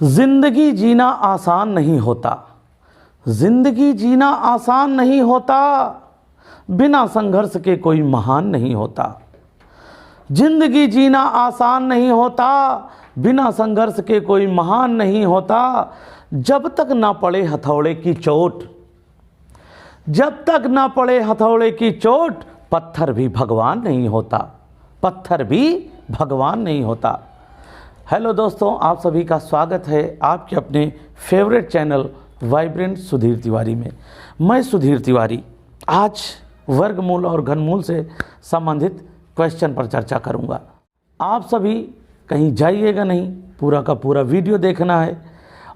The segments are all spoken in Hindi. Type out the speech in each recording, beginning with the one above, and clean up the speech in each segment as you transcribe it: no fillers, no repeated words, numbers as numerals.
जिंदगी जीना आसान नहीं होता, जिंदगी जीना आसान नहीं होता, बिना संघर्ष के कोई महान नहीं होता। जिंदगी जीना आसान नहीं होता, बिना संघर्ष के कोई महान नहीं होता। जब तक ना पड़े हथौड़े की चोट, जब तक ना पड़े हथौड़े की चोट, पत्थर भी भगवान नहीं होता, पत्थर भी भगवान नहीं होता। हेलो दोस्तों, आप सभी का स्वागत है आपके अपने favourite channel vibrant Sudhir Tiwari में। मैं सुधीर तिवारी आज वर्गमूल और घनमूल से संबंधित क्वेश्चन पर चर्चा करूंगा। आप सभी कहीं जाइएगा नहीं, पूरा का पूरा वीडियो देखना है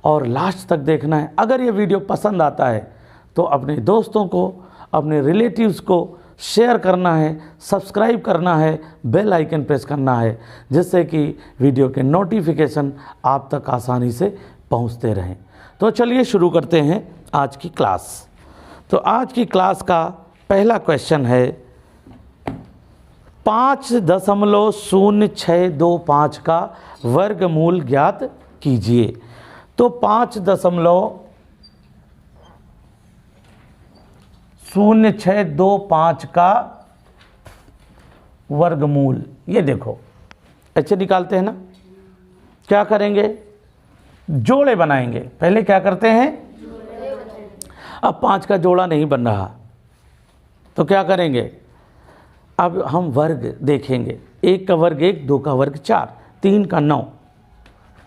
और लास्ट तक देखना है। अगर ये वीडियो पसंद आता है तो अपने दोस्तों को, अपने रिलेटिव्स को शेयर करना है, सब्सक्राइब करना है, बेल आइकन प्रेस करना है, जिससे कि वीडियो के नोटिफिकेशन आप तक आसानी से पहुंचते रहें। तो चलिए शुरू करते हैं आज की क्लास। तो आज की क्लास का पहला क्वेश्चन है 5.0625 का वर्गमूल ज्ञात कीजिए। तो 5.0625 का वर्गमूल, ये देखो ऐसे निकालते हैं ना। क्या करेंगे? जोड़े बनाएंगे। पहले क्या करते हैं? अब 5 का जोड़ा नहीं बन रहा तो क्या करेंगे? अब हम वर्ग देखेंगे। 1 का वर्ग 1, 2 का वर्ग 4, 3 का 9,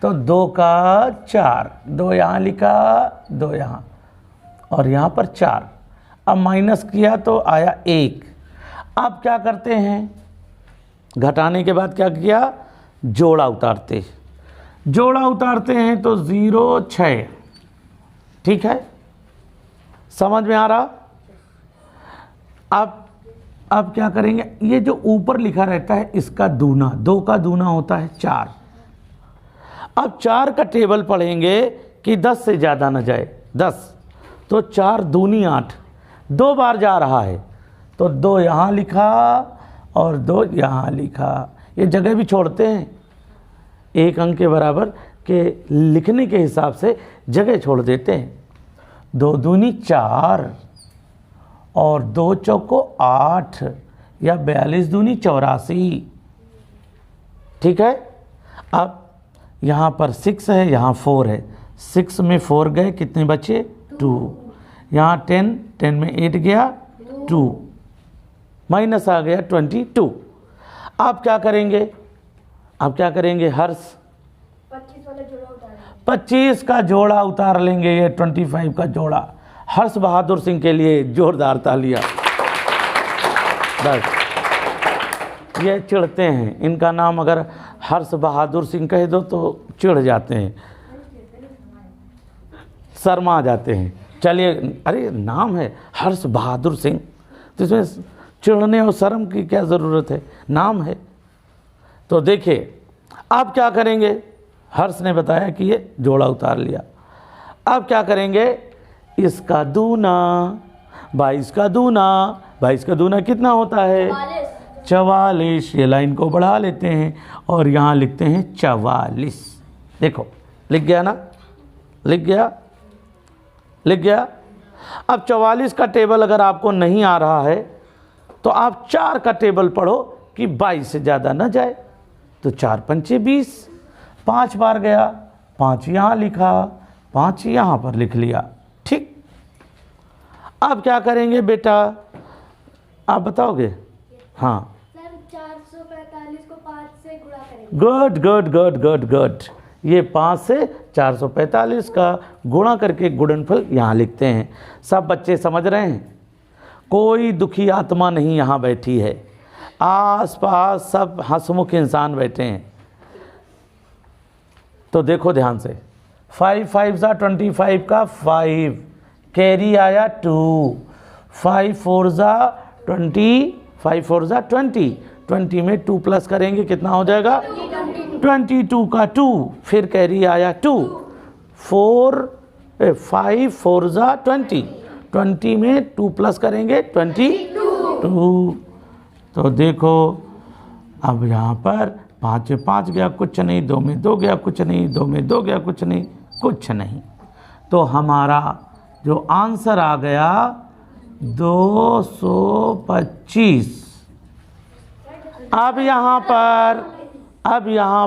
तो 2 का 4, 2 यहाँ लिखा, 2 यहाँ और यहाँ पर 4। अब माइनस किया तो आया 1। अब क्या करते हैं? घटाने के बाद क्या किया? जोड़ा उतारते, जोड़ा उतारते हैं तो 0, 6। ठीक है, समझ में आ रहा? अब क्या करेंगे? ये जो ऊपर लिखा रहता है इसका दूना, 2 का दूना होता है 4। अब 4 का टेबल पढ़ेंगे कि 10 से ज़्यादा न जाए। 10 तो 4 दूनी 8, 2 बार जा रहा है तो 2 यहाँ लिखा और 2 यहाँ लिखा। ये जगह भी छोड़ते हैं, 1 अंक के बराबर के लिखने के हिसाब से जगह छोड़ देते हैं। 2 दूनी 4 और 2 चौको 8 या 42 दूनी 84। ठीक है, अब यहाँ पर 6 है, यहाँ 4 है। 6 में 4 गए, कितने बचे? 2। यहाँ 10, 10 में 8 गया 2, माइनस आ गया 22। आप क्या करेंगे? अब क्या करेंगे? हर्ष 25 का जोड़ा उतार लेंगे। ये 25 का जोड़ा। हर्ष बहादुर सिंह के लिए जोरदार तालियां। बस, ये चिढ़ते हैं, इनका नाम अगर हर्ष बहादुर सिंह कह दो तो चिढ़ जाते हैं, शर्मा जाते हैं। चलिए, अरे नाम है हर्ष बहादुर सिंह तो इसमें चिढ़ने और शर्म की क्या ज़रूरत है, नाम है। तो देखिए अब क्या करेंगे? हर्ष ने बताया कि ये जोड़ा उतार लिया। अब क्या करेंगे? इसका दूना, 22 का दूना, 22 का दूना कितना होता है? 44। ये लाइन को बढ़ा लेते हैं और यहाँ लिखते हैं 44। देखो लिख गया ना, लिख गया, लिख गया। अब 44 का टेबल अगर आपको नहीं आ रहा है तो आप 4 का टेबल पढ़ो कि 22 से ज़्यादा ना जाए। तो 4 पंचे 20, 5 बार गया, 5 यहाँ लिखा, 5 यहाँ पर लिख लिया। ठीक, अब क्या करेंगे बेटा? आप बताओगे? हाँ सर, 445 को 5 से गुणा करेंगे। Good good good good good. ये 5 से 445 का गुणा करके गुणनफल यहाँ लिखते हैं। सब बच्चे समझ रहे हैं? कोई दुखी आत्मा नहीं यहाँ बैठी है, आस पास सब हंसमुख इंसान बैठे हैं। तो देखो ध्यान से, 5 5 सा 25 का 5, कैरी आया 2, 5 4 सा 20, 5 4 सा 20, 20 में 2 प्लस करेंगे कितना हो जाएगा? 22 का 2, फिर कैरी आया 2, 5 4 सा 20, 20 में 2 प्लस करेंगे 22। तो देखो अब यहाँ पर 5 में 5 गया कुछ नहीं, 2 में 2 गया कुछ नहीं, 2 में 2 गया कुछ नहीं, कुछ नहीं। तो हमारा जो आंसर आ गया 225। अब यहाँ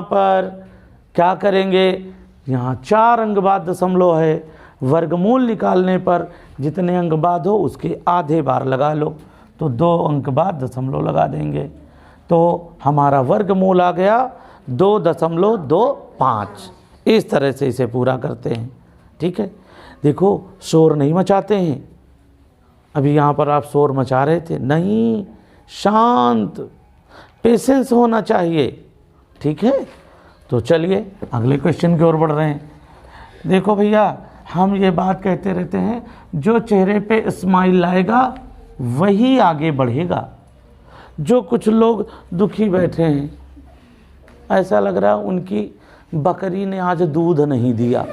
पर क्या करेंगे, यहाँ 4 अंक बाद दशमलव है, वर्गमूल निकालने पर जितने अंक बाद हो उसके आधे बार लगा लो, तो 2 अंक बाद दशमलव लगा देंगे, तो हमारा वर्गमूल आ गया 2.25। इस तरह से इसे पूरा करते हैं। ठीक है, देखो शोर नहीं मचाते हैं। अभी यहाँ पर आप शोर मचा रहे थे, नहीं, शांत, पेशेंस होना चाहिए। ठीक है, तो चलिए अगले क्वेश्चन की ओर बढ़ रहे हैं। देखो भैया, हम ये बात कहते रहते हैं, जो चेहरे पे स्माइल लाएगा वही आगे बढ़ेगा। जो कुछ लोग दुखी बैठे हैं, ऐसा लग रहा उनकी बकरी ने आज दूध नहीं दिया,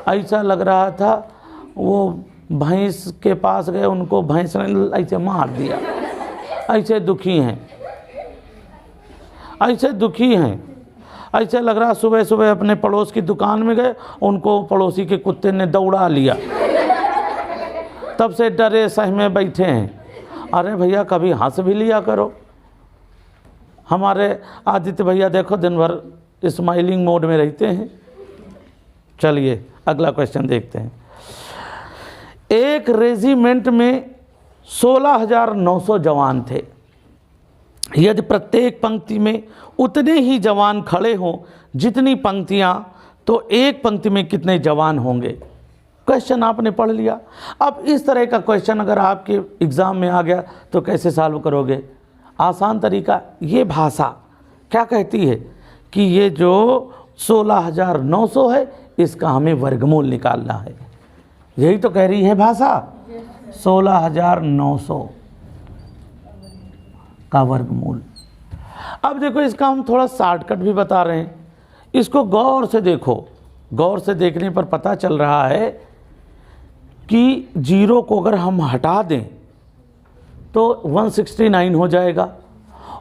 ऐसा लग रहा था वो भैंस के पास गए, उनको भैंस ने ऐसे मार दिया, ऐसे दुखी हैं, ऐसे दुखी हैं। ऐसे लग रहा सुबह सुबह अपने पड़ोस की दुकान में गए, उनको पड़ोसी के कुत्ते ने दौड़ा लिया, तब से डरे सहमे बैठे हैं। अरे भैया कभी हंस भी लिया करो। हमारे आदित्य भैया देखो दिन भर स्माइलिंग मोड में रहते हैं। चलिए अगला क्वेश्चन देखते हैं। एक रेजिमेंट में 16,900 जवान थे। यदि प्रत्येक पंक्ति में उतने ही जवान खड़े हों जितनी पंक्तियां, तो एक पंक्ति में कितने जवान होंगे। क्वेश्चन आपने पढ़ लिया। अब इस तरह का क्वेश्चन अगर आपके एग्ज़ाम में आ गया तो कैसे सॉल्व करोगे। आसान तरीका, ये भाषा क्या कहती है कि ये जो 16,900 है इसका हमें वर्गमूल निकालना है। यही तो कह रही है भाषा, 16,900 का वर्गमूल। अब देखो इसका हम थोड़ा शॉर्टकट भी बता रहे हैं, इसको गौर से देखो। गौर से देखने पर पता चल रहा है कि 0 को अगर हम हटा दें तो 169 हो जाएगा।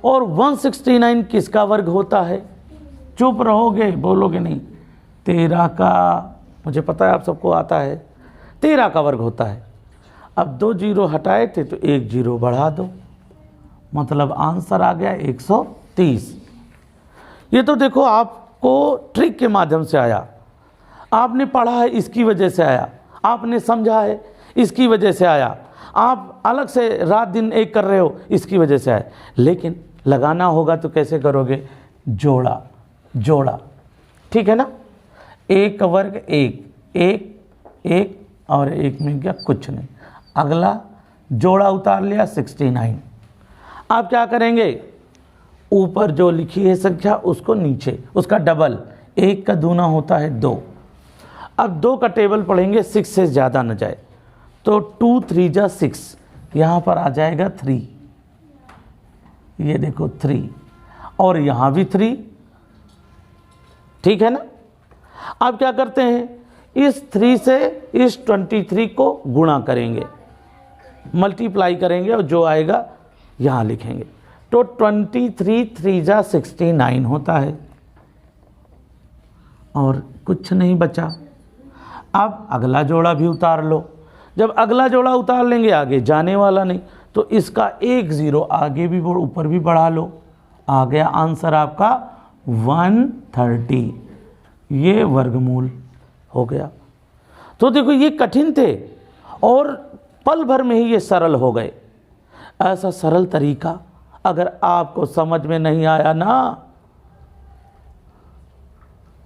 और 169 किसका वर्ग होता है, चुप रहोगे, बोलोगे नहीं। 13 का, मुझे पता है आप सबको आता है, 13 का वर्ग होता है। अब 2 0 हटाए थे तो 1 0 बढ़ा दो, मतलब आंसर आ गया 130। ये तो देखो आपको ट्रिक के माध्यम से आया, आपने पढ़ा है इसकी वजह से आया, आपने समझा है इसकी वजह से आया, आप अलग से रात दिन एक कर रहे हो इसकी वजह से आया। लेकिन लगाना होगा तो कैसे करोगे, जोड़ा जोड़ा, ठीक है ना। 1 का वर्ग 1, 1 1 और 1 में क्या, कुछ नहीं। अगला जोड़ा उतार लिया 69। आप क्या करेंगे, ऊपर जो लिखी है संख्या उसको नीचे उसका डबल, 1 का दूना होता है 2। अब 2 का टेबल पढ़ेंगे, 6 से ज़्यादा न जाए, तो 2 3 जा 6, यहाँ पर आ जाएगा 3। ये देखो 3, और यहाँ भी 3, ठीक है ना। अब क्या करते हैं, इस 3 से इस 23 को गुणा करेंगे, मल्टीप्लाई करेंगे, और जो आएगा यहाँ लिखेंगे। तो 23 3 जा 69 होता है, और कुछ नहीं बचा। अब अगला जोड़ा भी उतार लो। जब अगला जोड़ा उतार लेंगे आगे जाने वाला नहीं, तो इसका 1 0 आगे भी ऊपर भी बढ़ा लो। आ गया आंसर आपका 130। ये वर्गमूल हो गया। तो देखो ये कठिन थे और पल भर में ही ये सरल हो गए। ऐसा सरल तरीका अगर आपको समझ में नहीं आया ना,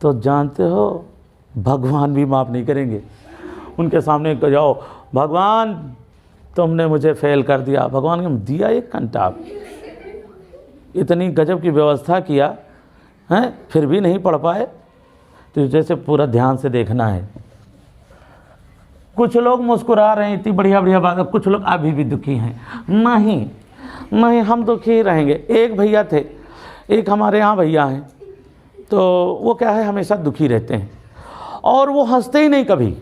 तो जानते हो भगवान भी माफ़ नहीं करेंगे। उनके सामने जाओ, भगवान तुमने मुझे फेल कर दिया, भगवान ने दिया एक घंटा, इतनी गजब की व्यवस्था किया है, फिर भी नहीं पढ़ पाए। तो जैसे पूरा ध्यान से देखना है। कुछ लोग मुस्कुरा रहे हैं, इतनी बढ़िया बढ़िया बात, कुछ लोग अभी भी दुखी हैं। नहीं नहीं, हम दुखी ही रहेंगे। एक भैया थे, एक हमारे यहाँ भैया हैं, तो वो क्या है, हमेशा दुखी रहते हैं और वो हंसते ही नहीं कभी।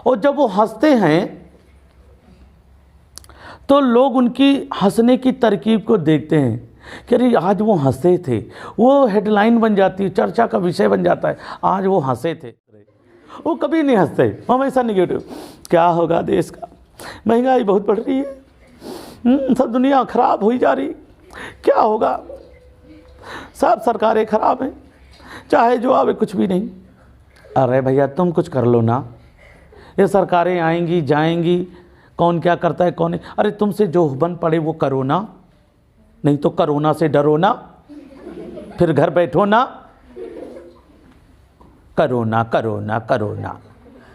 और जब वो हंसते हैं तो लोग उनकी हंसने की तरकीब को देखते हैं कि अरे आज वो हंसे थे, वो हेडलाइन बन जाती है, चर्चा का विषय बन जाता है, आज वो हंसे थे। वो कभी नहीं हंसते, हमेशा निगेटिव। क्या होगा देश का, महंगाई बहुत बढ़ रही है, सब दुनिया खराब हुई जा रही, क्या होगा, सब सरकारें खराब हैं, चाहे जो आवे कुछ भी नहीं। अरे भैया तुम कुछ कर लो ना, ये सरकारें आएंगी जाएंगी, कौन क्या करता है कौन नहीं। अरे तुमसे जो बन पड़े वो करो ना, नहीं तो कोरोना से डरो ना, फिर घर बैठो ना। करोना करोना करोना,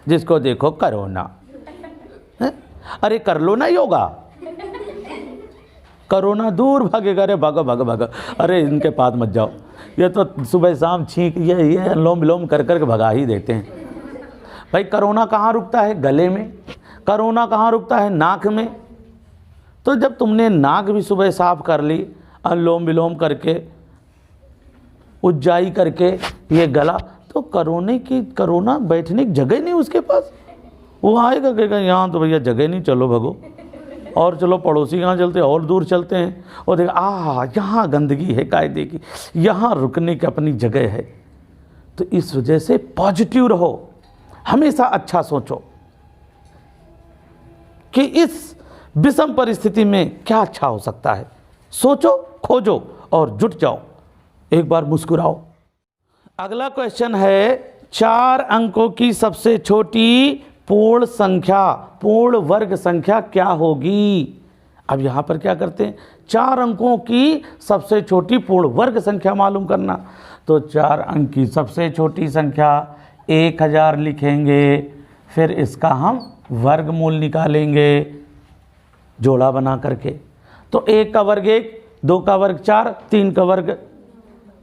जिसको देखो करोना। अरे कर लो ना योगा, करोना दूर भागेगा। अरे भागो भागो भागो, अरे इनके पास मत जाओ, ये तो सुबह शाम छींक ये अनुलोम विलोम कर कर के भगा ही देते हैं। भाई करोना कहाँ रुकता है, गले में, करोना कहाँ रुकता है, नाक में। तो जब तुमने नाक भी सुबह साफ कर ली, अनुलोम विलोम करके, उज्जाई करके, ये गला, तो करोना बैठने की जगह नहीं उसके पास। वो आएगा कहेगा यहाँ तो भैया जगह नहीं, चलो भगो, और चलो पड़ोसी यहाँ चलते हैं, और दूर चलते हैं, और देखा यहाँ गंदगी है कायदे की, यहाँ रुकने की अपनी जगह है। तो इस वजह से पॉजिटिव रहो, हमेशा अच्छा सोचो कि इस विषम परिस्थिति में क्या अच्छा हो सकता है। सोचो, खोजो और जुट जाओ, एक बार मुस्कुराओ। अगला क्वेश्चन है, 4 अंकों की सबसे छोटी पूर्ण संख्या, पूर्ण वर्ग संख्या क्या होगी। अब यहाँ पर क्या करते हैं, 4 अंकों की सबसे छोटी पूर्ण वर्ग संख्या मालूम करना। तो 4 अंक की सबसे छोटी संख्या 1000 लिखेंगे, फिर इसका हम वर्गमूल निकालेंगे जोड़ा बना करके। तो 1 का वर्ग 1, 2 का वर्ग 4, 3 का वर्ग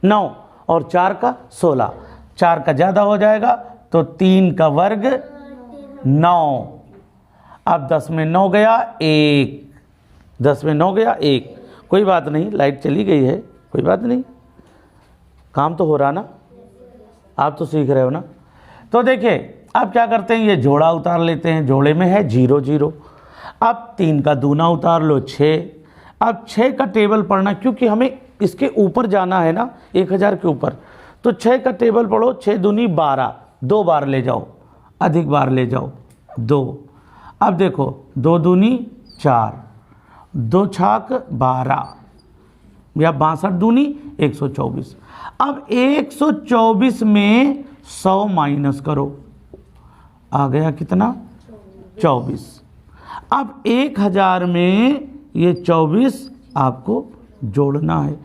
9 और 4 का 16। 4 का ज़्यादा हो जाएगा तो 3 का वर्ग 9। अब 10 में 9 गया 1, 10 में 9 गया 1। कोई बात नहीं, लाइट चली गई है, कोई बात नहीं, काम तो हो रहा ना, आप तो सीख रहे हो ना। तो देखिए अब क्या करते हैं, ये जोड़ा उतार लेते हैं, जोड़े में है 0 0। अब 3 का दूना उतार लो 6। अब 6 का टेबल पढ़ना, क्योंकि हमें इसके ऊपर जाना है ना, 1000 के ऊपर, तो 6 का टेबल पढ़ो। 6 दूनी 12, 2 बार ले जाओ, अधिक बार ले जाओ 2। अब देखो 2 दूनी 4, 2 छाक 12 या 62 दूनी 124। अब 124 में 100 माइनस करो, आ गया कितना 24। अब 1000 में ये 24 आपको जोड़ना है,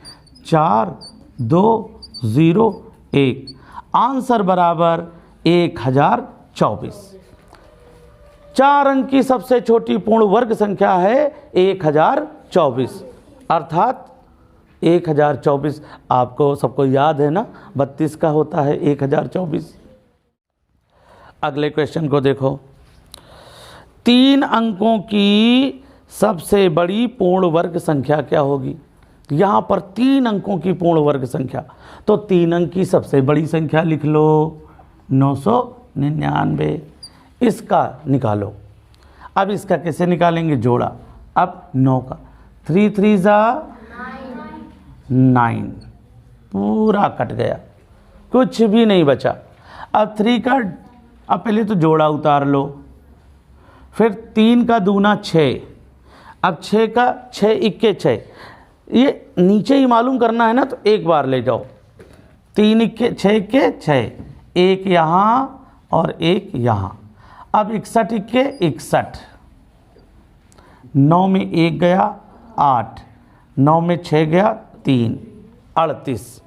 4 2 0 1, आंसर बराबर 1024। 4 अंक की सबसे छोटी पूर्ण वर्ग संख्या है 1024, अर्थात 1024 आपको सबको याद है ना, 32 का होता है 1024। अगले क्वेश्चन को देखो, 3 अंकों की सबसे बड़ी पूर्ण वर्ग संख्या क्या होगी। यहाँ पर 3 अंकों की पूर्ण वर्ग संख्या, तो 3 अंक की सबसे बड़ी संख्या लिख लो 999, इसका निकालो। अब इसका कैसे निकालेंगे, जोड़ा। अब 9 का 3 3 जा 9, पूरा कट गया, कुछ भी नहीं बचा। अब 3 का, अब पहले तो जोड़ा उतार लो, फिर 3 का दूना 6, अब 6 का 6 इक्के 6, ये नीचे ही मालूम करना है ना, तो एक बार ले जाओ। 3 इक्के 6 इक्के 6, एक यहाँ और एक यहाँ। अब 61 इक्के 61, 9 में 1 गया 8, 9 में 6 गया 3, 38।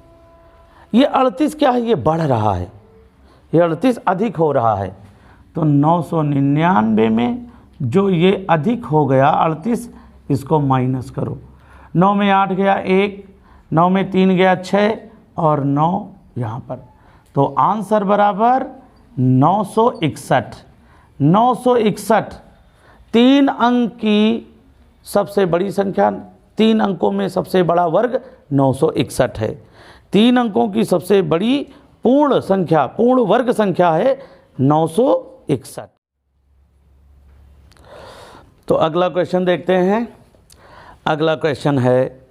ये 38 क्या है, ये बढ़ रहा है, ये 38 अधिक हो रहा है। तो 999 में जो ये अधिक हो गया 38, इसको माइनस करो। 9 में 8 गया 1, 9 में 3 गया 6 और 9 यहाँ पर, तो आंसर बराबर 961। 961 3 अंक की सबसे बड़ी संख्या, 3 अंकों में सबसे बड़ा वर्ग 961 है। 3 अंकों की सबसे बड़ी पूर्ण संख्या, पूर्ण वर्ग संख्या है 961। तो अगला क्वेश्चन देखते हैं। अगला क्वेश्चन है,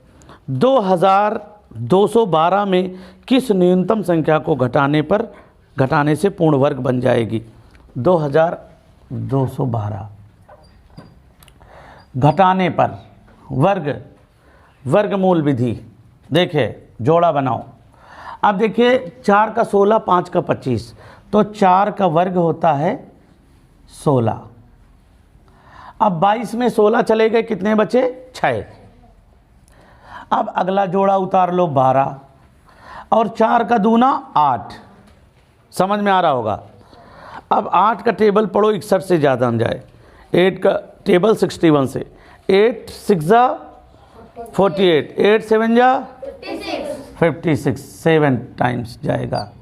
2212 में किस न्यूनतम संख्या को घटाने से पूर्ण वर्ग बन जाएगी? 2212 घटाने पर वर्गमूल विधि। देखिए जोड़ा बनाओ। अब देखिए 4 का 16, 5 का 25, तो 4 का वर्ग होता है 16। अब 22 में 16 चले गए, कितने बचे? 6। अब अगला जोड़ा उतार लो 12 और 4 का दूना 8। समझ में आ रहा होगा। अब 8 का टेबल पढ़ो 61 से ज़्यादा न जाए। 8 का टेबल 61 से। 8 6 जा 48, 8 7 जा 56, 7 टाइम्स जाएगा।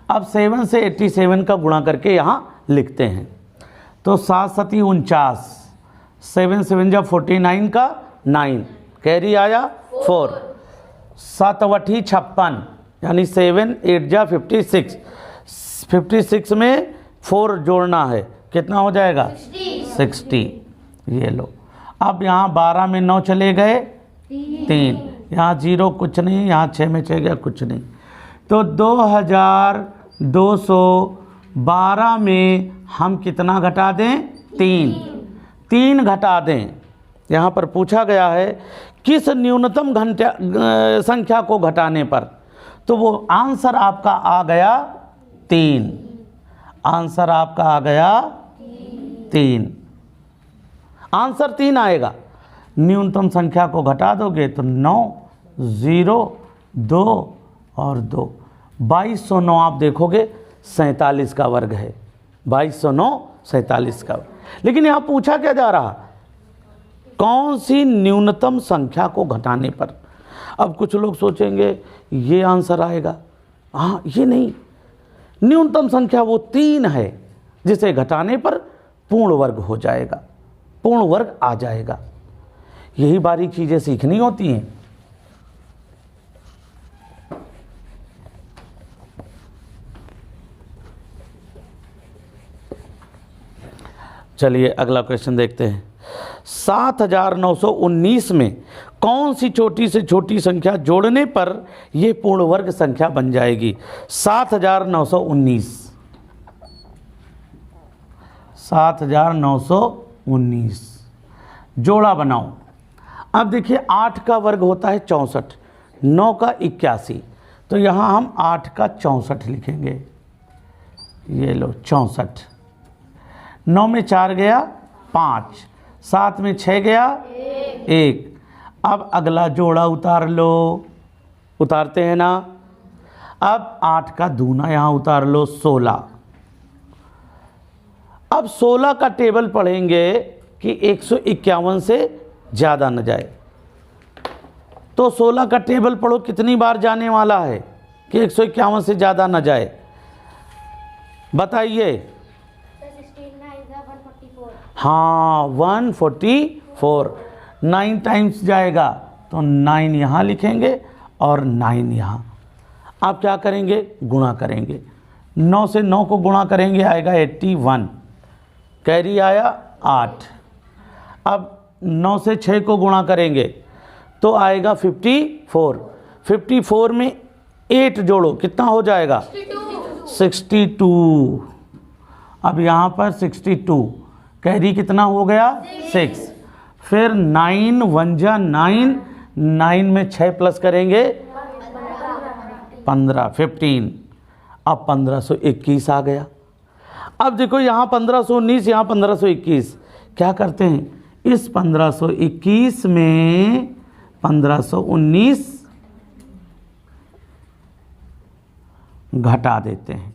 अब 7 से 87 का गुणा करके यहाँ लिखते हैं। तो 7 7 49, 7 7 जा 49 का 9, कैरी आया 4, 7 8 56, यानी 7 8 जा 56, 56 में 4 जोड़ना है, कितना हो जाएगा? 60। ये लो। अब यहाँ 12 में 9 चले गए 3, यहाँ 0 कुछ नहीं, यहाँ 6 में चले गया कुछ नहीं। तो 2212 में हम कितना घटा दें? 3 घटा दें। यहाँ पर पूछा गया है किस न्यूनतम संख्या को घटाने पर, तो वो आंसर आपका आ गया 3। आंसर आपका आ गया 3। आंसर 3 आएगा। न्यूनतम संख्या को घटा दोगे तो 9, 0, 2 और 2। 2209 आप देखोगे 47 का वर्ग है। 2209 47 का वर्ग। लेकिन यहाँ पूछा क्या जा रहा? कौन सी न्यूनतम संख्या को घटाने पर। अब कुछ लोग सोचेंगे ये आंसर आएगा। हाँ, ये नहीं। न्यूनतम संख्या वो 3 है जिसे घटाने पर पूर्ण वर्ग हो जाएगा, पूर्ण वर्ग आ जाएगा। यही बारीक चीज़ें सीखनी होती हैं। चलिए अगला क्वेश्चन देखते हैं। 7919 में कौन सी छोटी से छोटी संख्या जोड़ने पर यह पूर्ण वर्ग संख्या बन जाएगी? 7919, 7919 जोड़ा बनाओ। अब देखिए 8 का वर्ग होता है 64, 9 का 81, तो यहाँ हम 8 का 64 लिखेंगे। ये लो 64। 9 में 4 गया 5, 7 में 6 गया 1। अब अगला जोड़ा उतार लो, उतारते हैं ना। अब 8 का दूना यहाँ उतार लो 16। अब 16 का टेबल पढ़ेंगे कि 151 से ज़्यादा न जाए। तो 16 का टेबल पढ़ो कितनी बार जाने वाला है कि 151 से ज़्यादा न जाए, बताइए। 144। हाँ 144, 9 टाइम्स जाएगा तो 9 यहाँ लिखेंगे और 9 यहाँ। आप क्या करेंगे? गुणा करेंगे। 9 से 9 को गुणा करेंगे आएगा 81, कैरी आया 8। अब 9 से 6 को गुणा करेंगे तो आएगा 54। 54 में 8 जोड़ो, कितना हो जाएगा? 62। अब यहाँ पर 62, कैरी कितना हो गया? 6। फिर 9 1 जा 9, 9 में 6 प्लस करेंगे 15, 15। अब 1521 आ गया। अब देखो यहाँ 1519, यहाँ 1521। क्या करते हैं? इस 1521 में 1519 घटा देते हैं।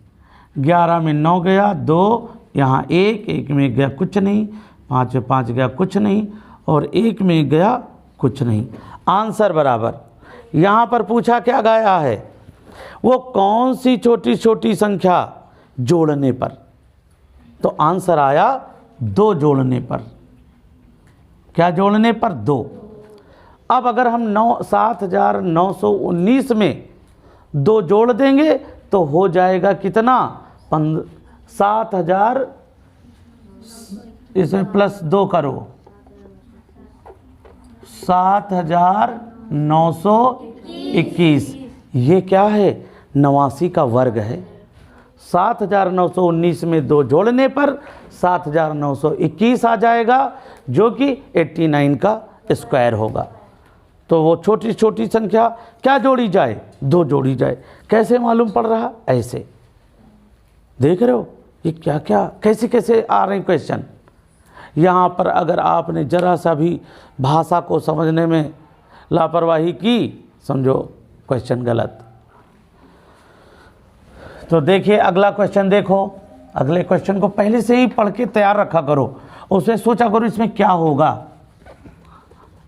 11 में 9 गया 2, यहाँ 1 में गया कुछ नहीं, 5 में 5 गया कुछ नहीं, और 1 में गया कुछ नहीं। आंसर बराबर। यहाँ पर पूछा क्या गया है? वो कौन सी छोटी छोटी संख्या जोड़ने पर, तो आंसर आया 2 जोड़ने पर। क्या जोड़ने पर? 2। अब अगर हम 7919 में 2 जोड़ देंगे तो हो जाएगा कितना? 7000, इसमें +2 करो, 7000 921। ये क्या है? 89 का वर्ग है। 7919 में 2 जोड़ने पर 7921 आ जाएगा, जो कि 89 का स्क्वायर होगा। तो वो छोटी छोटी संख्या क्या जोड़ी जाए? 2 जोड़ी जाए। कैसे मालूम पड़ रहा? ऐसे देख रहे हो ये क्या क्या कैसे कैसे आ रहे हैं क्वेश्चन। यहाँ पर अगर आपने जरा सा भी भाषा को समझने में लापरवाही की, समझो क्वेश्चन गलत। तो देखिए अगला क्वेश्चन देखो। अगले क्वेश्चन को पहले से ही पढ़ के तैयार रखा करो, उसमें सोचा करो इसमें क्या होगा।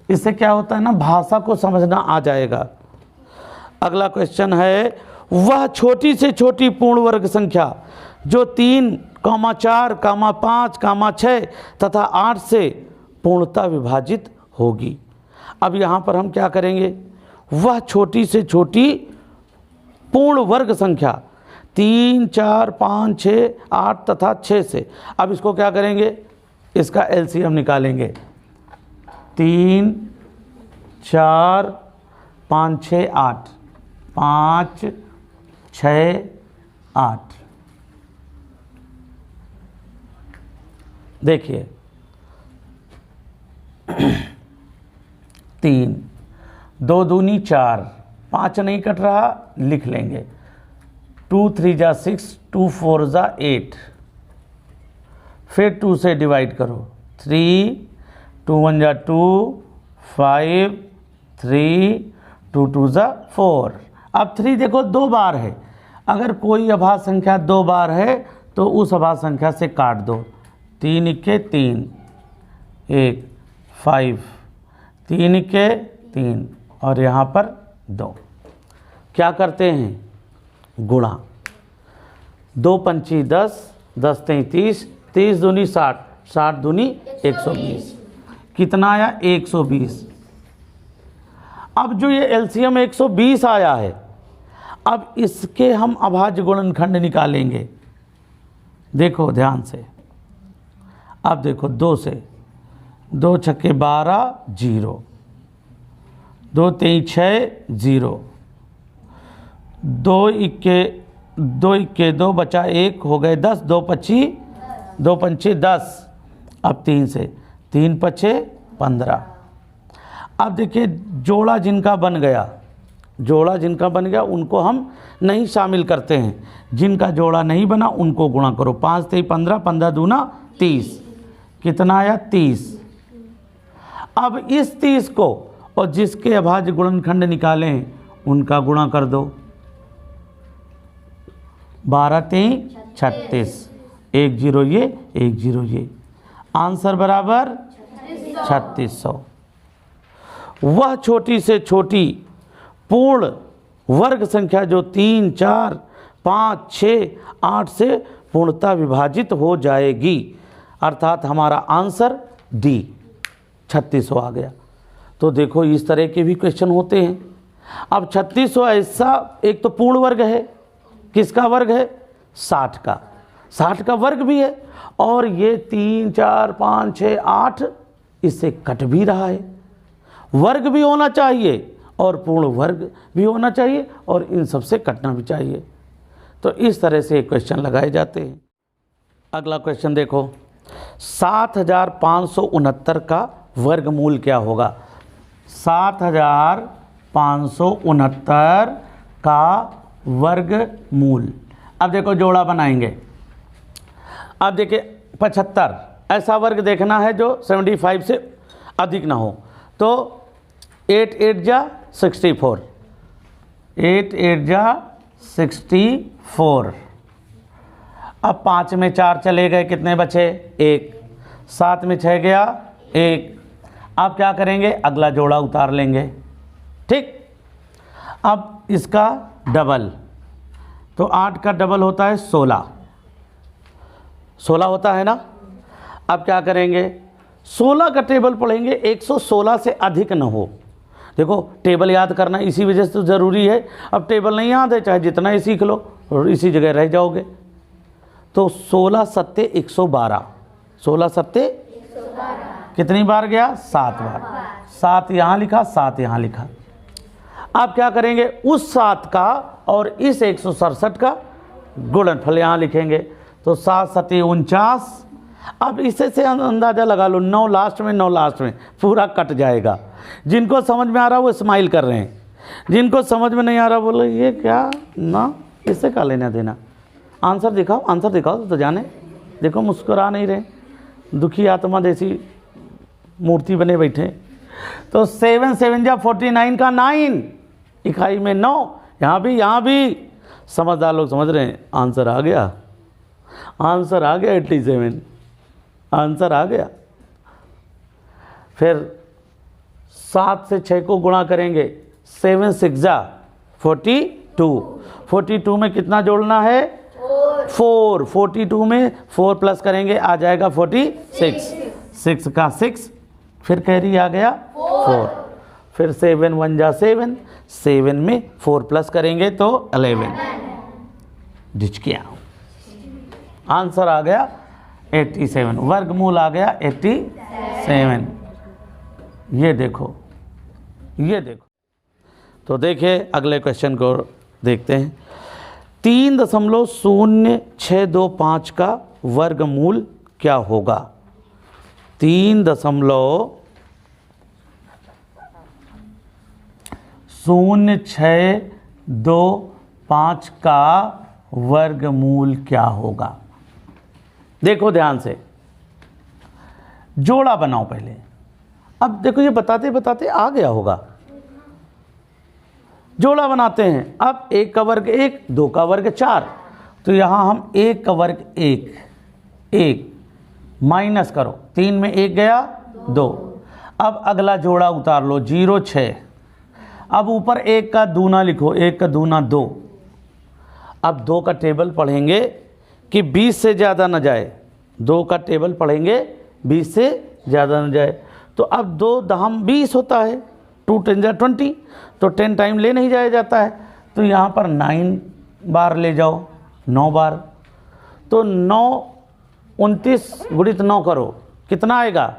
इससे क्या होता है ना, भाषा को समझना आ जाएगा। अगला क्वेश्चन है, वह छोटी से छोटी पूर्ण वर्ग संख्या जो 3, 4, 5, 6 तथा 8 से पूर्णतः विभाजित होगी। अब यहाँ पर हम क्या करेंगे? वह छोटी से छोटी पूर्ण वर्ग संख्या 3, 4, 5, 6, 8 तथा 6 से। अब इसको क्या करेंगे? इसका एलसीएम निकालेंगे। 3, 4, 5, 6, 8, 5, 6, 8। देखिए 3, 2 दूनी 4, 5 नहीं कट रहा, लिख लेंगे। 2 3 जा 6, 2 4 जा 8, फिर 2 से डिवाइड करो। 3, 2 1 जा 2, 5, 3, 2 2 जा 4। अब 3 देखो 2 बार है। अगर कोई अभाज्य संख्या 2 बार है तो उस अभाज्य संख्या से काट दो। 3 इक्के 3, 1, 5, 3 इक्के 3 और यहाँ पर 2। क्या करते हैं? गुणा। 2 पंची 10, 10 33, 30 दूनी 60, 60 दूनी 120। कितना आया? 120। अब जो ये एलसीएम 120 आया है, अब इसके हम अभाज्य गुणनखंड निकालेंगे। देखो ध्यान से। अब देखो 2 से 2 छक्के 12, 0, 2 3 6, 0, 2 इक्के 2 बचा 1 हो गए 10, 2 पंचे 10। अब 3 से 3 पचे 15। अब देखिए जोड़ा जिनका बन गया उनको हम नहीं शामिल करते हैं। जिनका जोड़ा नहीं बना उनको गुणा करो। 5 3 15, 15 दूना 30। कितना आया? 30। अब इस 30 को और जिसके अभाज्य गुणनखंड निकालें उनका गुणा कर दो। 12 3 36, 1 0 ये 1 0 ये। आंसर बराबर 3600। वह छोटी से छोटी पूर्ण वर्ग संख्या जो 3, 4, 5, 6, 8 से पूर्णतः विभाजित हो जाएगी। अर्थात हमारा आंसर डी 3600 आ गया। तो देखो इस तरह के भी क्वेश्चन होते हैं। अब 3600 ऐसा एक तो पूर्ण वर्ग है। किसका वर्ग है? 60 का। 60 का वर्ग भी है और ये 3, 4, 5, 6, 8 इससे कट भी रहा है। वर्ग भी होना चाहिए और पूर्ण वर्ग भी होना चाहिए और इन सब से कटना भी चाहिए। तो इस तरह से क्वेश्चन लगाए जाते हैं। अगला क्वेश्चन देखो, 7569 का वर्गमूल क्या होगा? 7569 का वर्गमूल। अब देखो जोड़ा बनाएंगे। अब देखिए 75 ऐसा वर्ग देखना है जो 75 से अधिक ना हो। तो 8 8 जा 64, 8 8 जा 64। अब 5 में 4 चले गए, कितने बचे? 1। 7 में 6 गया 1। अब क्या करेंगे? अगला जोड़ा उतार लेंगे। ठीक। अब इसका डबल, तो 8 का डबल होता है 16, 16 होता है ना। अब क्या करेंगे? 16 का टेबल पढ़ेंगे, 116 से अधिक न हो। देखो टेबल याद करना इसी वजह से तो ज़रूरी है। अब टेबल नहीं याद है, चाहे जितना ही सीख लो और इसी जगह रह जाओगे। तो 16 सत्ते 112, 16 सत्ते 112 कितनी बार गया? 7 बार। 7 यहाँ लिखा, 7 यहाँ लिखा। आप क्या करेंगे, उस 7 का और इस 167 का गुणनफल यहाँ लिखेंगे। तो 7 सती 49। अब इसे से अंदाज़ा लगा लो, 9 लास्ट में, 9 लास्ट में, पूरा कट जाएगा। जिनको समझ में आ रहा वो स्माइल कर रहे हैं, जिनको समझ में नहीं आ रहा बोलो ये क्या ना, इससे क्या लेना देना। आंसर दिखाओ, आंसर दिखाओ तो जाने। देखो मुस्कुरा नहीं रहे, दुखी आत्मा जैसी मूर्ति बने बैठे। तो 7 7 जा 49 का 9, इकाई में 9, यहाँ भी समझदार लोग समझ रहे हैं। आंसर आ गया, आंसर आ गया 87, आंसर आ गया। फिर 7 से 6 को गुणा करेंगे, 7 6 जा 42, 42 में कितना जोड़ना है, 4, 42 में 4 प्लस करेंगे आ जाएगा 46, 6 का 6, फिर कैरी आ गया 4, फिर 7 1 जा 7, 7 में 4 प्लस करेंगे तो 11, डिचकिया। आंसर आ गया 87, वर्गमूल आ गया 87। ये देखो, ये देखो। तो देखिए अगले क्वेश्चन को देखते हैं। 3.0625 का वर्गमूल क्या होगा। 3.0625 का वर्गमूल क्या होगा। देखो ध्यान से, जोड़ा बनाओ पहले। अब देखो ये बताते बताते आ गया होगा। जोड़ा बनाते हैं। अब 1 का वर्ग 1, 2 का वर्ग 4, तो यहाँ हम 1 का वर्ग 1 माइनस करो, 3 में 1 गया 2। अब अगला जोड़ा उतार लो 0 6। अब ऊपर 1 का दूना लिखो, 1 का दूना 2। अब 2 का टेबल पढ़ेंगे कि 20 से ज़्यादा न जाए, 2 का टेबल पढ़ेंगे 20 से ज़्यादा न जाए। तो अब 2 दहम 20 होता है, 2 10 जा 20, तो 10 टाइम ले नहीं जाया जाता है। तो यहाँ पर 9 बार ले जाओ, 9 बार। तो 9 29 गुणित 9 करो, कितना आएगा,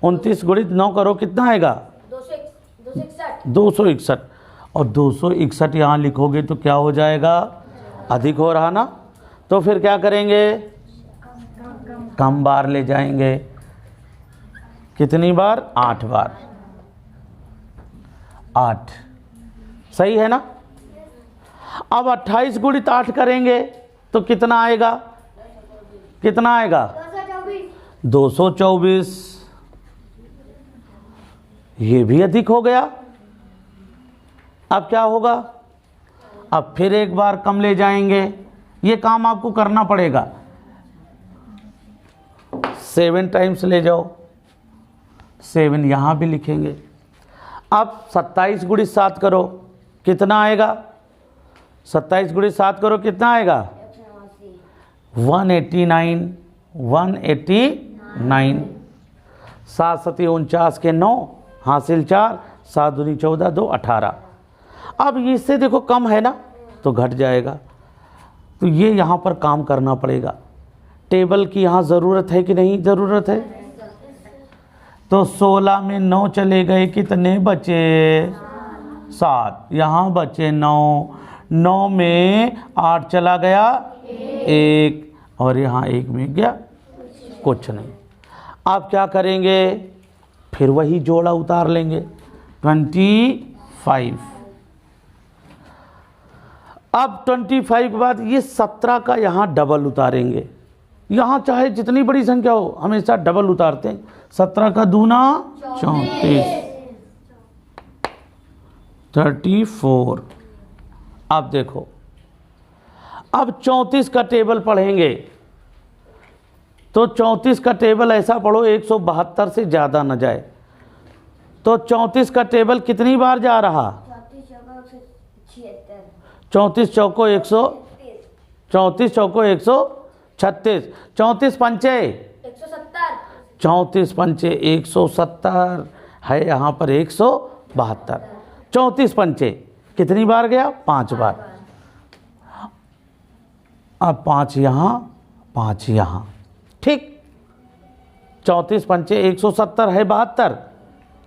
29 गुणित 9 करो, कितना आएगा 261। और 261 यहाँ लिखोगे तो क्या हो जाएगा, अधिक हो रहा ना। तो फिर क्या करेंगे, कम बार ले जाएंगे। कितनी बार, 8 बार। 8 सही है ना। अब 28 गुणित 8 करेंगे तो कितना आएगा, कितना आएगा 224। ये भी अधिक हो गया। अब क्या होगा, अब फिर एक बार कम ले जाएंगे। ये काम आपको करना पड़ेगा। 7 टाइम्स ले जाओ, 7 यहाँ भी लिखेंगे। अब 27 गुणित 7 करो, कितना आएगा, 27 गुणित 7 करो, कितना आएगा 189। 7 सती 49 के 9 हासिल 4, 7 दूनी 14, 2 18। अब इससे देखो कम है ना, तो घट जाएगा। तो ये यहाँ पर काम करना पड़ेगा। टेबल की यहाँ ज़रूरत है कि नहीं ज़रूरत है। तो 16 में 9 चले गए, कितने बचे 7, यहाँ बचे 9, 9 में 8 चला गया 1, और यहाँ 1 में गया कुछ नहीं। आप क्या करेंगे, फिर वही जोड़ा उतार लेंगे 25। अब 25 के बाद ये 17 का यहाँ डबल उतारेंगे। यहाँ चाहे जितनी बड़ी संख्या हो हमेशा डबल उतारते हैं। 17 का दूना 34, 34। अब देखो, अब 34 का टेबल पढ़ेंगे। तो 34 का टेबल ऐसा पढ़ो 172 से ज़्यादा न जाए। तो 34 का टेबल कितनी बार जा रहा, 34 चौको 100, 34 चौको 136, 34 पंचे 34 पंचे 170 है, यहाँ पर 172। 34 पंचे कितनी बार गया, 5 बार। अब 5 यहाँ, 5 यहाँ, ठीक। 34 पंचे 170 है 72,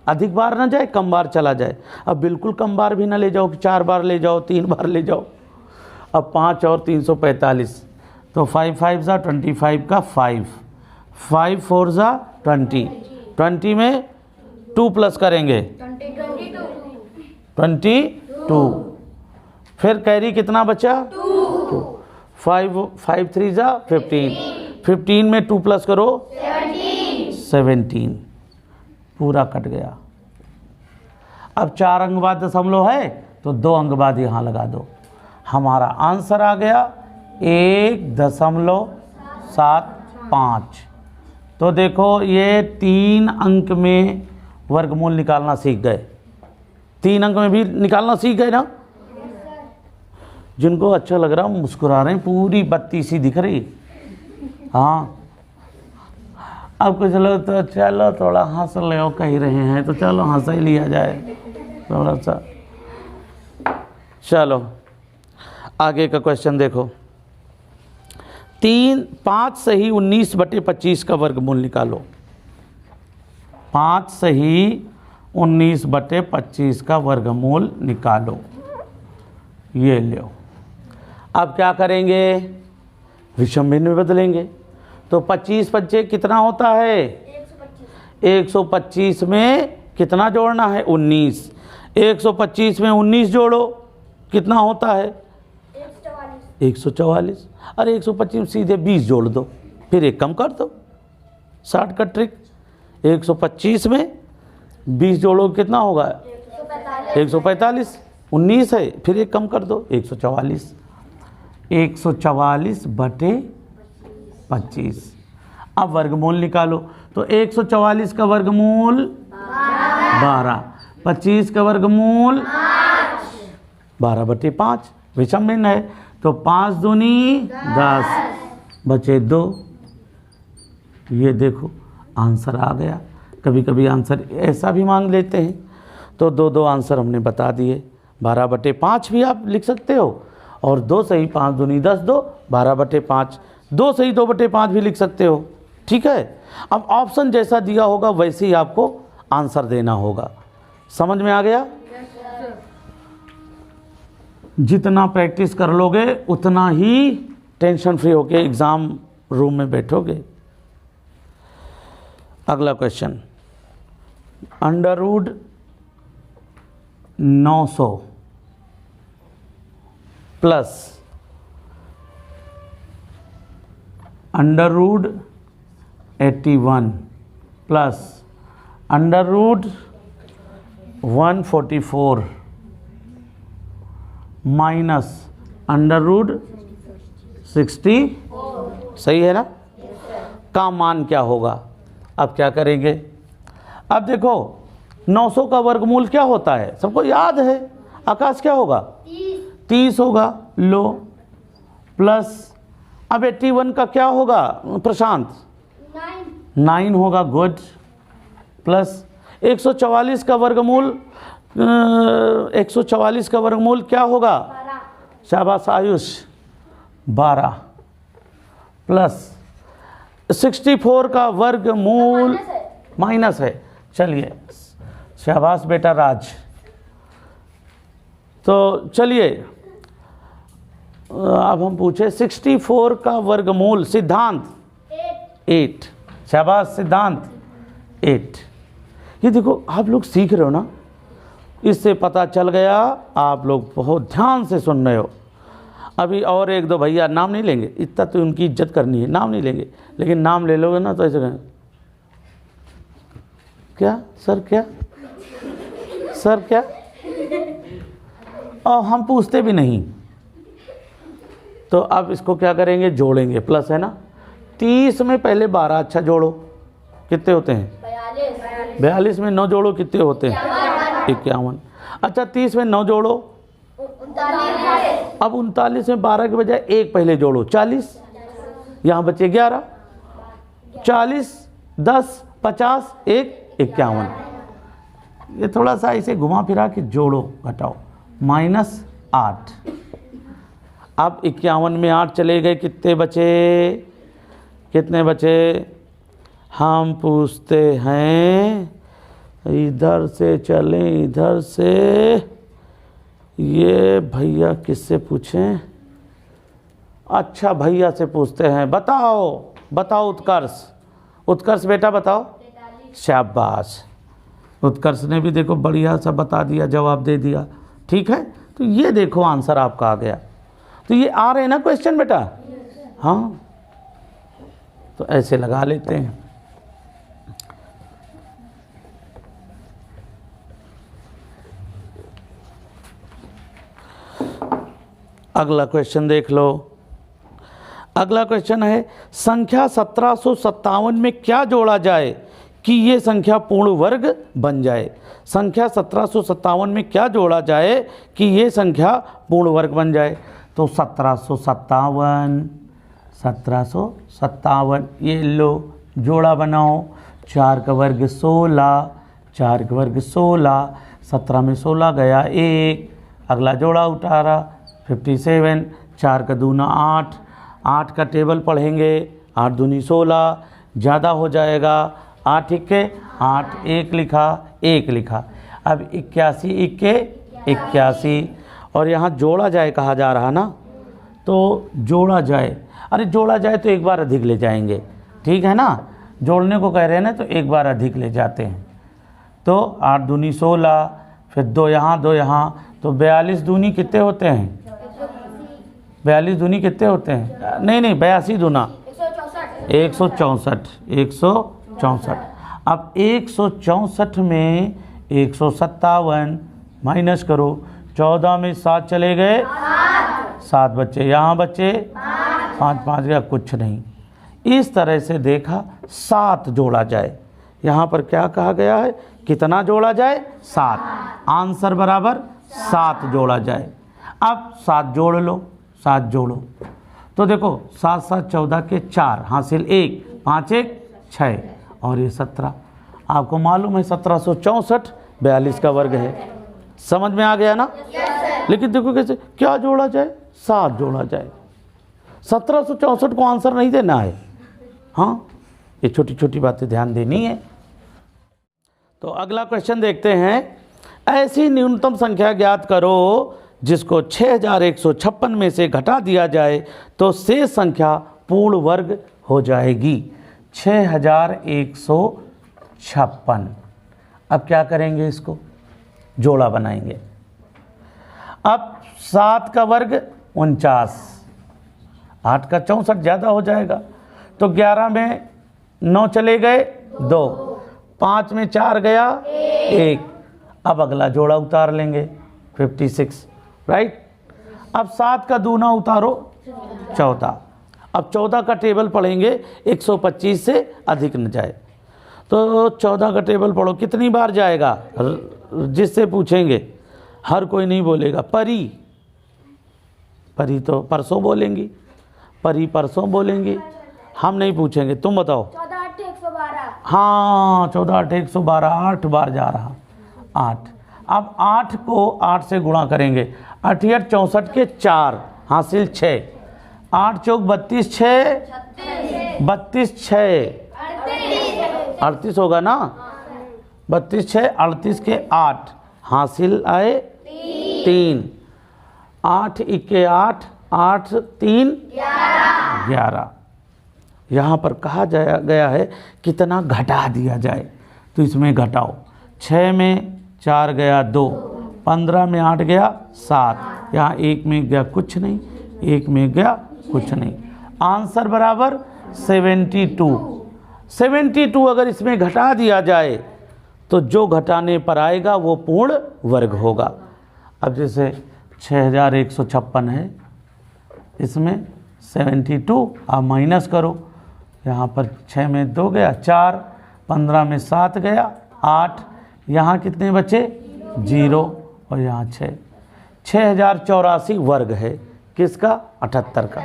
अधिक बार ना जाए, कम बार चला जाए। अब बिल्कुल कम बार भी ना ले जाओ कि 4 बार ले जाओ, 3 बार ले जाओ। अब 5 और 345, तो 5 5 ज़ा 25 का 5, 5 4 ज़ा 20, 20 में 2 प्लस करेंगे 22, फिर कैरी कितना बचा 2, 5 5 3 ज़ा 15, 15 में 2 प्लस करो 17, पूरा कट गया। अब 4 अंक बाद दशमलव है तो 2 अंक बाद यहाँ लगा दो, हमारा आंसर आ गया 1.75। तो देखो ये 3 अंक में वर्गमूल निकालना सीख गए, 3 अंक में भी निकालना सीख गए ना। जिनको अच्छा लग रहा मुस्कुरा रहे हैं, पूरी बत्ती सी दिख रही। हाँ, अब कुछ लोग तो चलो थोड़ा हंस ले कह रहे हैं, तो चलो हंस ही लिया जाए थोड़ा सा। चलो आगे का क्वेश्चन देखो, 5 सही 19/25 का वर्गमूल निकालो। 5 सही 19/25 का वर्गमूल निकालो। ये लो, अब क्या करेंगे, विषम भिन्न में बदलेंगे। तो 25 पंचे कितना होता है 125 में कितना जोड़ना है 19, 125 में 19 जोड़ो कितना होता है 144। अरे 125 में सीधे 20 जोड़ दो, फिर एक कम कर दो, शॉर्टकट ट्रिक। 125 में 20 जोड़ो कितना होगा 145, 19 है फिर एक कम कर दो 144, 144/25। अब वर्गमूल निकालो, तो 144 का वर्गमूल 12, 25 का वर्गमूल 12/5, विषम भिन्न है। तो 5 दूनी 10 बचे 2। ये देखो आंसर आ गया। कभी कभी आंसर ऐसा भी मांग लेते हैं, तो 2 आंसर हमने बता दिए। 12/5 भी आप लिख सकते हो, और 2 सही 5 दूनी 10, 2 12/5, 2 सही 2/5 भी लिख सकते हो। ठीक है, अब ऑप्शन जैसा दिया होगा वैसे ही आपको आंसर देना होगा। समझ में आ गया? जितना प्रैक्टिस कर लोगे उतना ही टेंशन फ्री होके एग्ज़ाम रूम में बैठोगे। अगला क्वेश्चन, √900 प्लस √81 प्लस √144 माइनस √60, सही है ना, का मान क्या होगा। अब क्या करेंगे, अब देखो 900 का वर्गमूल क्या होता है सबको याद है। आकाश क्या होगा 30 होगा, लो, प्लस अब 81 का क्या होगा प्रशांत 9 होगा, गुड, प्लस 144 का वर्गमूल 144 का वर्गमूल क्या होगा, शाबाश आयुष 12, प्लस 64 का वर्गमूल माइनस है, चलिए शाबाश बेटा राज। तो चलिए अब हम पूछे 64 का वर्गमूल, सिद्धांत 8, शाबाश सिद्धांत 8। ये देखो आप लोग सीख रहे हो ना, इससे पता चल गया आप लोग बहुत ध्यान से सुन रहे हो। अभी और 1-2 भैया, नाम नहीं लेंगे, इतना तो उनकी इज्जत करनी है, नाम नहीं लेंगे, लेकिन नाम ले लोगे ना तो ऐसे कहें क्या सर, क्या सर, क्या, और हम पूछते भी नहीं। तो अब इसको क्या करेंगे, जोड़ेंगे, प्लस है ना। 30 में पहले 12 अच्छा जोड़ो, कितने होते हैं 42 में 9 जोड़ो, कितने होते हैं 51। अच्छा 30 में 9 जोड़ो, अब 39 में 12 के बजाय 1 पहले जोड़ो, 40, यहाँ बचे 11, 40, 10, 50, 1, 51। ये थोड़ा सा इसे घुमा फिरा के जोड़ो, घटाओ, -8। अब 51 में 8 चले गए, कितने बचे, कितने बचे, हम पूछते हैं इधर से चलें, इधर से। ये भैया किससे पूछें? अच्छा भैया से पूछते हैं। बताओ बताओ उत्कर्ष, उत्कर्ष बेटा बताओ। शाबाश, उत्कर्ष ने भी देखो बढ़िया सा बता दिया, जवाब दे दिया। ठीक है, तो ये देखो आंसर आपका आ गया। तो ये आ रहे हैं ना क्वेश्चन बेटा? हाँ, तो ऐसे लगा लेते हैं। अगला क्वेश्चन देख लो। अगला क्वेश्चन है, संख्या 1757 में क्या जोड़ा जाए कि ये संख्या पूर्ण वर्ग बन जाए? संख्या 1757 में क्या जोड़ा जाए कि ये संख्या पूर्ण वर्ग बन जाए? तो 1757 ये लो, जोड़ा बनाओ। 4 का वर्ग 16, 4 का वर्ग 16, 17 में 16 गया 1, अगला जोड़ा उतारा 57, 4 का दूना 8, 8 का टेबल पढ़ेंगे, 8 दूनी 16, ज़्यादा हो जाएगा, 8 इक्के 8, 1 लिखा 1 लिखा। अब 81 इक्के 81, और यहाँ जोड़ा जाए कहा जा रहा ना, तो जोड़ा जाए, अरे जोड़ा जाए तो एक बार अधिक ले जाएंगे, ठीक है ना? जोड़ने को कह रहे हैं ना, तो एक बार अधिक ले जाते हैं। तो 8 दूनी 16, फिर 2 यहाँ 2 यहाँ, तो 42 दूनी कितने होते हैं? 42 दूनी कितने होते हैं? नहीं 82 दूना 164, 164। अब 164 में 157 माइनस करो, 14 में 7 चले गए, 7 बच्चे, यहाँ बच्चे 5 5 गया, कुछ नहीं। इस तरह से देखा 7 जोड़ा जाए। यहाँ पर क्या कहा गया है? कितना जोड़ा जाए? 7। आंसर बराबर 7 जोड़ा जाए। अब 7 जोड़ लो, 7 जोड़ो तो देखो 7 7 14 के 4 हासिल 1, 5 1 6 और ये 17। आपको मालूम है 1764 42 का वर्ग है। समझ में आ गया ना? लेकिन देखो कैसे, क्या जोड़ा जाए? 7 जोड़ा जाए। 1764 को आंसर नहीं देना है। हाँ, ये छोटी छोटी बातें ध्यान देनी है। तो अगला क्वेश्चन देखते हैं। ऐसी न्यूनतम संख्या ज्ञात करो जिसको 6156 में से घटा दिया जाए तो शेष संख्या पूर्ण वर्ग हो जाएगी। 6156। अब क्या करेंगे? इसको जोड़ा बनाएंगे। अब 7 का वर्ग 49, 8 का 64 ज़्यादा हो जाएगा, तो 11 में 9 चले गए 2, 5 में 4 गया 1। अब अगला जोड़ा उतार लेंगे 56, राइट। अब 7 का दूना उतारो 14। अब 14 का टेबल पढ़ेंगे, 125 से अधिक न जाए, तो 14 का टेबल पढ़ो, कितनी बार जाएगा? जिससे पूछेंगे हर कोई नहीं बोलेगा। परी तो परसों बोलेंगी, परी परसों बोलेंगी, हम नहीं पूछेंगे। तुम बताओ। 14 8 112। हाँ, 14 8 112, 8 बार जा रहा 8। अब 8 को 8 से गुणा करेंगे, 8 8 64 के 4 हासिल 6, 8 चौक 32 6 32 6 38 होगा ना? 32 6 38 के 8 हासिल आए 3, 8 इक्के 8 8 3 11। यहाँ पर कहा गया है कितना घटा दिया जाए, तो इसमें घटाओ। 6 में 4 गया 2, 15 में 8 गया 7, यहाँ 1 में गया कुछ नहीं, 1 में गया कुछ नहीं। आंसर बराबर 72 अगर इसमें घटा दिया जाए तो जो घटाने पर आएगा वो पूर्ण वर्ग होगा। अब जैसे 6156 है, इसमें 72 आप माइनस करो, यहाँ पर 6 में 2 गया 4, 15 में 7 गया 8, यहाँ कितने बचे? 0 और यहाँ 6। 6084 वर्ग है किसका? 78 का।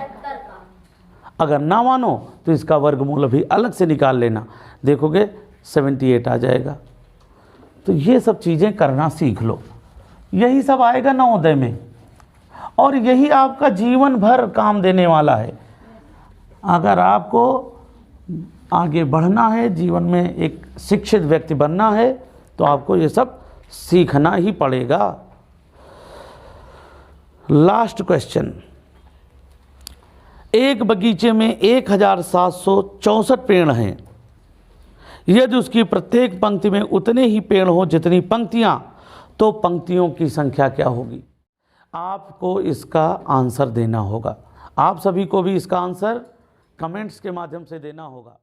अगर ना मानो तो इसका वर्गमूल भी अलग से निकाल लेना, देखोगे 78 आ जाएगा। तो ये सब चीज़ें करना सीख लो, यही सब आएगा नवोदय में, और यही आपका जीवन भर काम देने वाला है। अगर आपको आगे बढ़ना है, जीवन में एक शिक्षित व्यक्ति बनना है, तो आपको ये सब सीखना ही पड़ेगा। लास्ट क्वेश्चन, एक बगीचे में 1764 पेड़ हैं। यदि उसकी प्रत्येक पंक्ति में उतने ही पेड़ हो जितनी पंक्तियां, तो पंक्तियों की संख्या क्या होगी? आपको इसका आंसर देना होगा। आप सभी को भी इसका आंसर कमेंट्स के माध्यम से देना होगा।